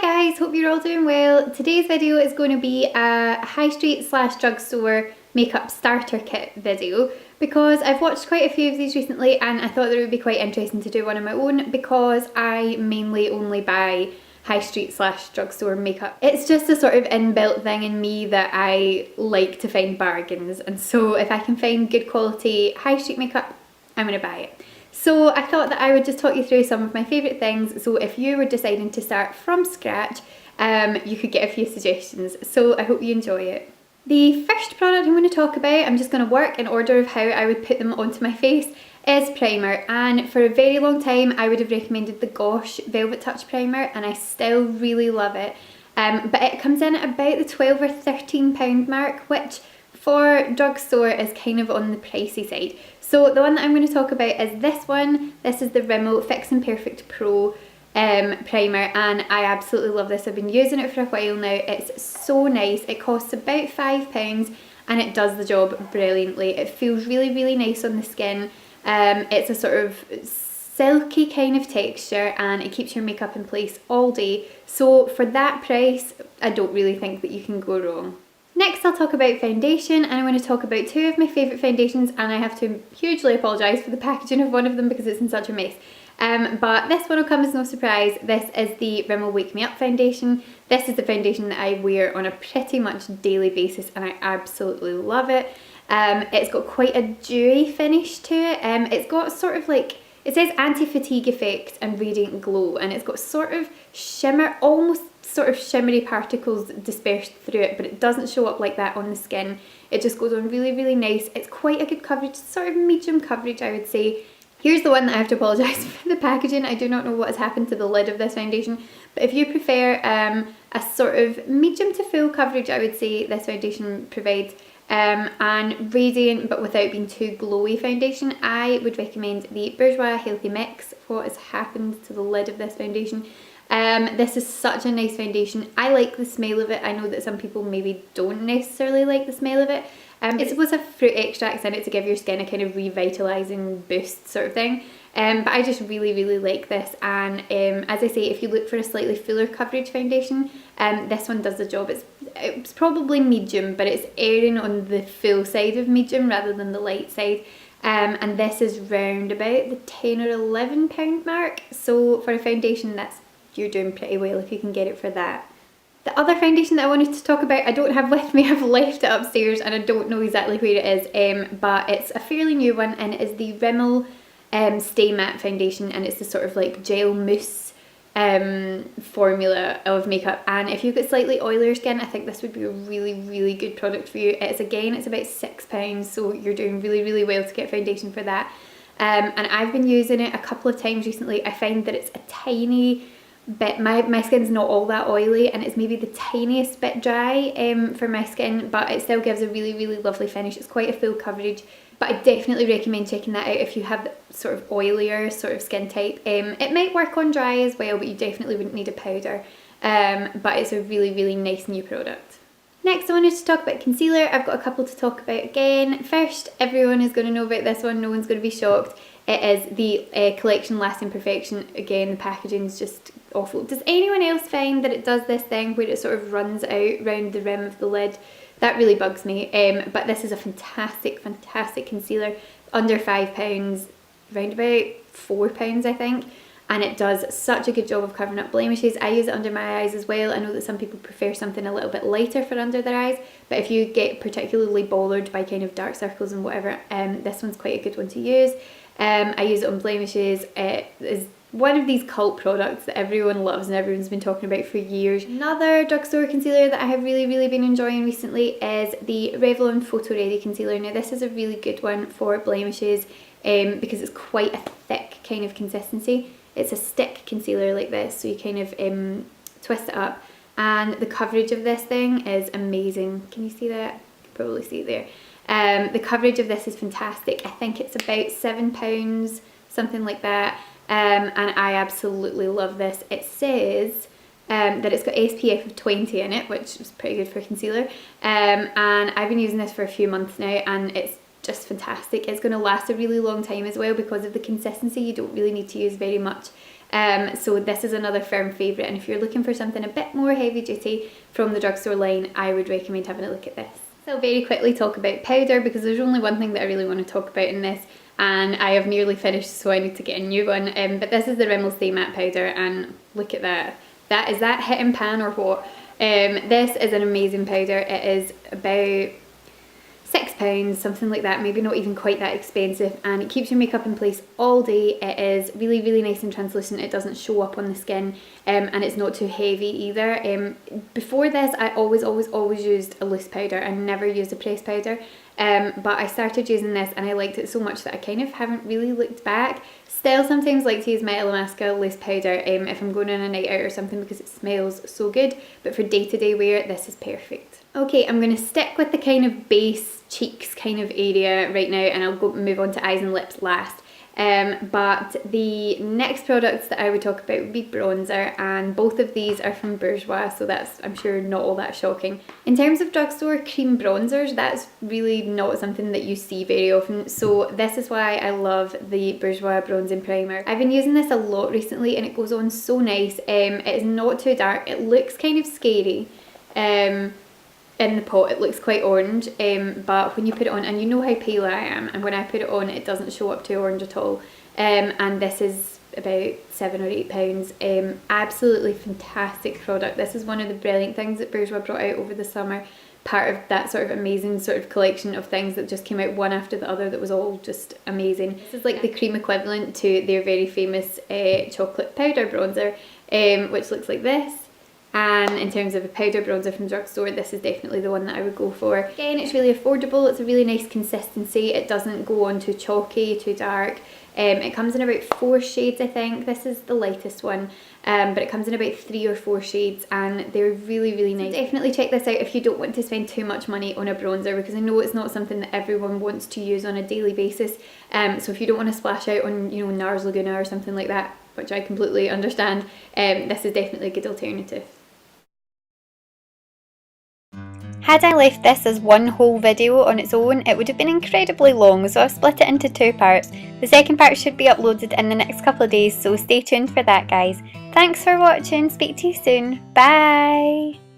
Hi guys, hope you're all doing well. Today's video is going to be a high street slash drugstore makeup starter kit video because I've watched quite a few of these recently and I thought that it would be quite interesting to do one of my own because I mainly only buy high street slash drugstore makeup. It's just a sort of inbuilt thing in me that I like to find bargains, and so if I can find good quality high street makeup, I'm going to buy it. So I thought that I would just talk you through some of my favourite things, so if you were deciding to start from scratch, you could get a few suggestions. So I hope you enjoy it. The first product I'm going to talk about, I'm just going to work in order of how I would put them onto my face, is primer. And for a very long time I would have recommended the Gosh Velvet Touch Primer, and I still really love it. But it comes in at about the £12 or £13 mark, which for drugstore is kind of on the pricey side. So the one that I'm going to talk about is this one. This is the Rimmel Fix and Perfect Pro primer, and I absolutely love this. I've been using it for a while now. It's so nice. It costs about £5 and it does the job brilliantly. It feels really nice on the skin. It's a sort of silky kind of texture and it keeps your makeup in place all day. So for that price, I don't really think that you can go wrong. Next I'll talk about foundation, and I'm going to talk about two of my favourite foundations, and I have to hugely apologise for the packaging of one of them because it's in such a mess. But this one will come as no surprise. This is the Rimmel Wake Me Up foundation. This is the foundation that I wear on a pretty much daily basis and I absolutely love it. It's got quite a dewy finish to it. It's got sort of like, it says anti-fatigue effect and radiant glow, and it's got sort of shimmer, almost sort of shimmery particles dispersed through it, but it doesn't show up like that on the skin. It just goes on really nice. It's quite a good coverage, sort of medium coverage I would say. Here's the one that I have to apologise for the packaging. I do not know what has happened to the lid of this foundation, but if you prefer a sort of medium to full coverage, I would say this foundation provides. And radiant but without being too glowy foundation, I would recommend the Bourjois Healthy Mix. What has happened to the lid of this foundation? This is such a nice foundation. I like the smell of it. I know that some people maybe don't necessarily like the smell of it. It's supposed to have fruit extracts in it to give your skin a kind of revitalising boost sort of thing. But I just really like this, and as I say, if you look for a slightly fuller coverage foundation, this one does the job. It's probably medium, but it's erring on the full side of medium rather than the light side. And this is round about the £10 or £11 mark. So for a foundation, you're doing pretty well if you can get it for that. The other foundation that I wanted to talk about, I don't have with me. I've left it upstairs and I don't know exactly where it is, but it's a fairly new one, and it is the Rimmel Stay Matte foundation, and it's the sort of like gel mousse formula of makeup. And if you've got slightly oilier skin, I think this would be a really good product for you. It's about £6, so you're doing really well to get foundation for that. And I've been using it a couple of times recently. I find that it's a tiny bit, my skin's not all that oily, and it's maybe the tiniest bit dry for my skin, but it still gives a really lovely finish. It's quite a full coverage, but I definitely recommend checking that out if you have sort of oilier sort of skin type. It might work on dry as well, but you definitely wouldn't need a powder. But it's a really nice new product. Next I wanted to talk about concealer. I've got a couple to talk about again. First, everyone is going to know about this one, no one's going to be shocked. It is the Collection Lasting Perfection. Again, the packaging is just awful. Does anyone else find that it does this thing where it sort of runs out round the rim of the lid? That really bugs me. But this is a fantastic concealer, under £5, round about £4 I think, and it does such a good job of covering up blemishes. I use it under my eyes as well. I know that some people prefer something a little bit lighter for under their eyes, but if you get particularly bothered by kind of dark circles and whatever, this one's quite a good one to use. I use it on blemishes. It is one of these cult products that everyone loves and everyone's been talking about for years. Another drugstore concealer that I have really been enjoying recently is the Revlon Photoready concealer. Now this is a really good one for blemishes because it's quite a thick kind of consistency. It's a stick concealer like this, so you kind of twist it up, and the coverage of this thing is amazing. Can you see that? You can probably see it there. The coverage of this is fantastic. I think it's about £7, something like that. And I absolutely love this. It says that it's got SPF of 20 in it, which is pretty good for concealer. And I've been using this for a few months now, and it's just fantastic. It's going to last a really long time as well because of the consistency. You don't really need to use very much So this is another firm favourite, and if you're looking for something a bit more heavy duty from the Drugstore line, I would recommend having a look at this. So I'll very quickly talk about powder, because there's only one thing that I really want to talk about in this, and I have nearly finished, so I need to get a new one. But this is the Rimmel Stay Matte powder, and look at that. Is that hit and pan or what? This is an amazing powder. It is about £6, something like that, maybe not even quite that expensive, and it keeps your makeup in place all day. It is really, really nice and translucent. It doesn't show up on the skin, and it's not too heavy either. Before this, I always used a loose powder. I never used a pressed powder, but I started using this and I liked it so much that I kind of haven't really looked back. Still sometimes like to use my Illamasqua loose powder if I'm going on a night out or something, because it smells so good, but for day-to-day wear this is perfect. Okay, I'm going to stick with the kind of base cheeks kind of area right now, and I'll move on to eyes and lips last. But the next products that I would talk about would be bronzer, and both of these are from Bourjois, so that's, I'm sure, not all that shocking. In terms of drugstore cream bronzers, that's really not something that you see very often, so this is why I love the Bourjois bronzing primer. I've been using this a lot recently and it goes on so nice. It is not too dark. It looks kind of scary. In the pot it looks quite orange, but when you put it on, and you know how pale I am, and when I put it on it doesn't show up too orange at all. And this is about £7 or £8. Absolutely fantastic product. This is one of the brilliant things that Bourjois brought out over the summer, part of that sort of amazing sort of collection of things that just came out one after the other that was all just amazing. This is like the cream equivalent to their very famous chocolate powder bronzer, which looks like this. And in terms of a powder bronzer from Drugstore, this is definitely the one that I would go for. Again, it's really affordable, it's a really nice consistency, it doesn't go on too chalky, too dark. It comes in about 4 shades, I think. This is the lightest one, but it comes in about 3 or 4 shades, and they're really, really nice. So definitely check this out if you don't want to spend too much money on a bronzer, because I know it's not something that everyone wants to use on a daily basis. So if you don't want to splash out on, you know, NARS Laguna or something like that, which I completely understand, this is definitely a good alternative. Had I left this as one whole video on its own, it would have been incredibly long, so I've split it into 2 parts. The second part should be uploaded in the next couple of days, so stay tuned for that, guys. Thanks for watching, speak to you soon, bye!